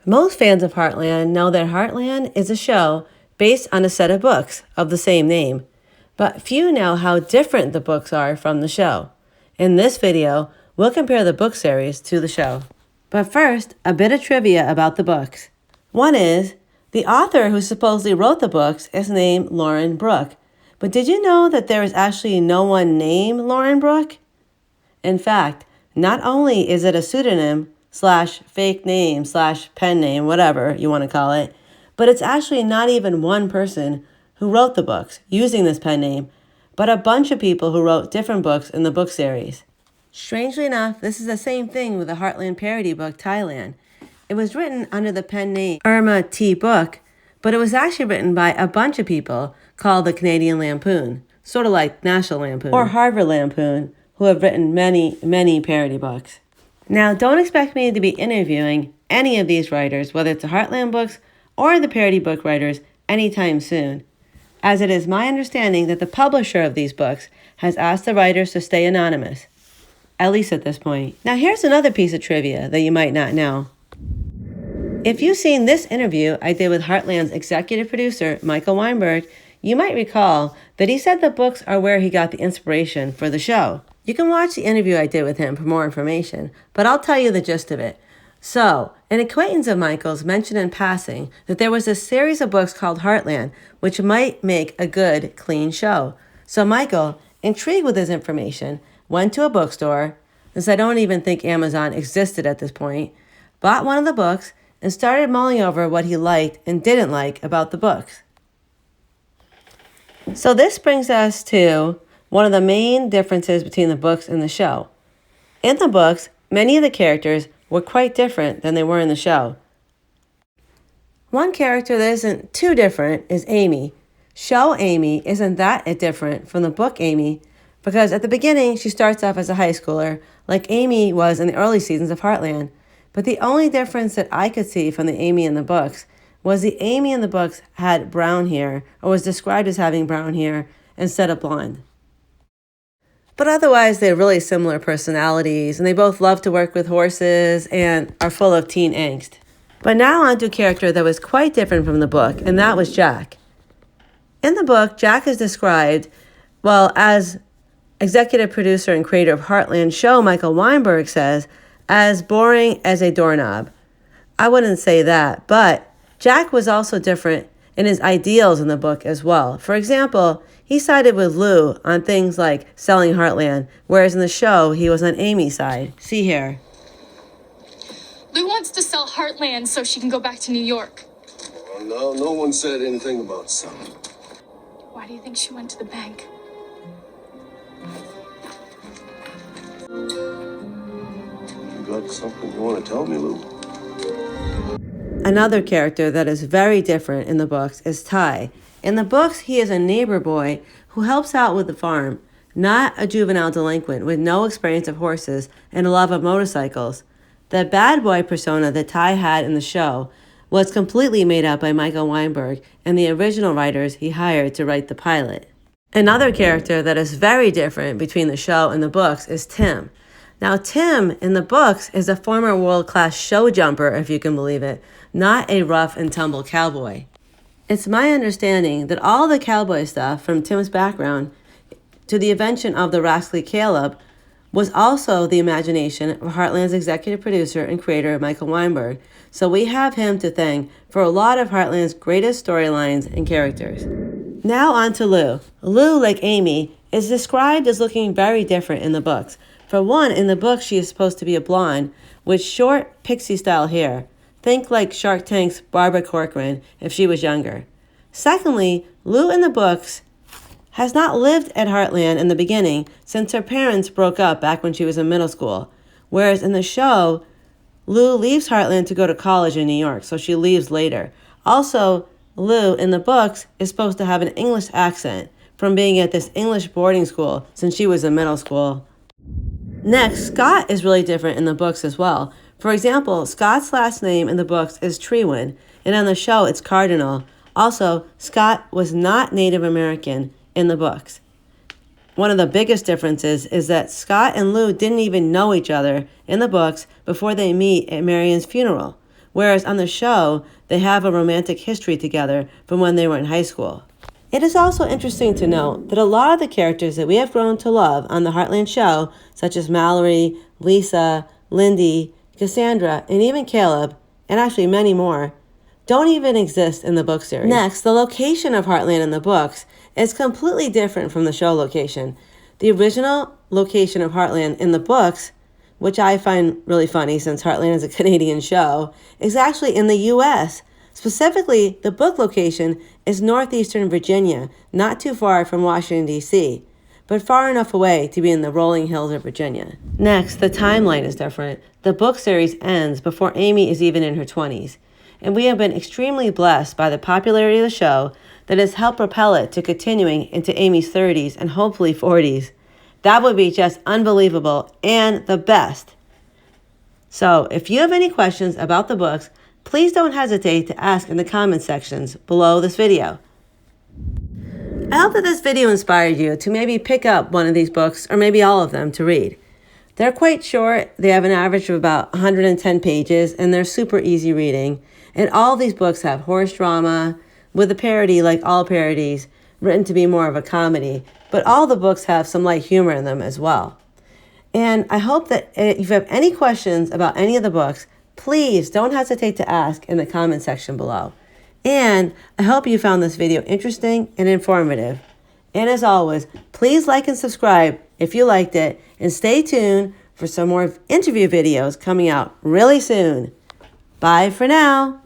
Most fans of Heartland know that Heartland is a show based on a set of books of the same name, but few know how different the books are from the show. In this video, we'll compare the book series to the show. But first, a bit of trivia about the books. One is, the author who supposedly wrote the books is named Lauren Brooke. But did you know that there is actually no one named Lauren Brooke? In fact, not only is it a pseudonym / fake name / pen name, whatever you want to call it, but it's actually not even one person who wrote the books using this pen name, but a bunch of people who wrote different books in the book series. Strangely enough, this is the same thing with the Heartland parody book, Thailand. It was written under the pen name Irma T. Book, but it was actually written by a bunch of people called the Canadian Lampoon, sort of like National Lampoon or Harvard Lampoon, who have written many, many parody books. Now, don't expect me to be interviewing any of these writers, whether it's the Heartland books or the parody book writers, anytime soon, as it is my understanding that the publisher of these books has asked the writers to stay anonymous, at least at this point. Now, here's another piece of trivia that you might not know. If you've seen this interview I did with Heartland's executive producer, Michael Weinberg, you might recall that he said the books are where he got the inspiration for the show. You can watch the interview I did with him for more information, but I'll tell you the gist of it. So, an acquaintance of Michael's mentioned in passing that there was a series of books called Heartland, which might make a good, clean show. So Michael, intrigued with this information, went to a bookstore, since I don't even think Amazon existed at this point, bought one of the books, and started mulling over what he liked and didn't like about the books. So this brings us to one of the main differences between the books and the show. In the books, many of the characters were quite different than they were in the show. One character that isn't too different is Amy. Show Amy isn't that different from the book Amy, because at the beginning she starts off as a high schooler, like Amy was in the early seasons of Heartland. But the only difference that I could see from the Amy in the books was the Amy in the books had brown hair, or was described as having brown hair, instead of blonde. But otherwise, they're really similar personalities, and they both love to work with horses and are full of teen angst. But now on to a character that was quite different from the book, and that was Jack. In the book, Jack is described, well, as executive producer and creator of Heartland show Michael Weinberg says, as boring as a doorknob. I wouldn't say that, but Jack was also different in his ideals in the book as well. For example, he sided with Lou on things like selling Heartland, whereas in the show, he was on Amy's side. See here. Lou wants to sell Heartland so she can go back to New York. Well, no one said anything about selling. Why do you think she went to the bank? Got something you want to tell me, Lou? Another character that is very different in the books is Ty. In the books, he is a neighbor boy who helps out with the farm, not a juvenile delinquent with no experience of horses and a love of motorcycles. The bad boy persona that Ty had in the show was completely made up by Michael Weinberg and the original writers he hired to write the pilot. Another character that is very different between the show and the books is Tim. Now, Tim, in the books, is a former world-class show jumper, if you can believe it, not a rough-and-tumble cowboy. It's my understanding that all the cowboy stuff from Tim's background to the invention of the rascally Caleb was also the imagination of Heartland's executive producer and creator, Michael Weinberg. So we have him to thank for a lot of Heartland's greatest storylines and characters. Now on to Lou. Lou, like Amy, is described as looking very different in the books. For one, in the book, she is supposed to be a blonde with short pixie-style hair. Think like Shark Tank's Barbara Corcoran if she was younger. Secondly, Lou in the books has not lived at Heartland in the beginning since her parents broke up back when she was in middle school. Whereas in the show, Lou leaves Heartland to go to college in New York, so she leaves later. Also, Lou in the books is supposed to have an English accent from being at this English boarding school since she was in middle school. Next, Scott is really different in the books as well. For example, Scott's last name in the books is Trewin, and on the show it's Cardinal. Also, Scott was not Native American in the books. One of the biggest differences is that Scott and Lou didn't even know each other in the books before they meet at Marion's funeral, whereas on the show, they have a romantic history together from when they were in high school. It is also interesting to note that a lot of the characters that we have grown to love on the Heartland show, such as Mallory, Lisa, Lindy, Cassandra, and even Caleb, and actually many more, don't even exist in the book series. Next, the location of Heartland in the books is completely different from the show location. The original location of Heartland in the books, which I find really funny since Heartland is a Canadian show, is actually in the U.S. Specifically, the book location is northeastern Virginia, not too far from Washington, D.C., but far enough away to be in the rolling hills of Virginia. Next, the timeline is different. The book series ends before Amy is even in her 20s, and we have been extremely blessed by the popularity of the show that has helped propel it to continuing into Amy's 30s and hopefully 40s. That would be just unbelievable and the best. So if you have any questions about the books, please don't hesitate to ask in the comment sections below this video. I hope that this video inspired you to maybe pick up one of these books or maybe all of them to read. They're quite short. They have an average of about 110 pages and they're super easy reading. And all these books have horse drama with a parody like all parodies, written to be more of a comedy. But all the books have some light humor in them as well. And I hope that if you have any questions about any of the books, please don't hesitate to ask in the comment section below. And I hope you found this video interesting and informative. And as always, please like and subscribe if you liked it, and stay tuned for some more interview videos coming out really soon. Bye for now.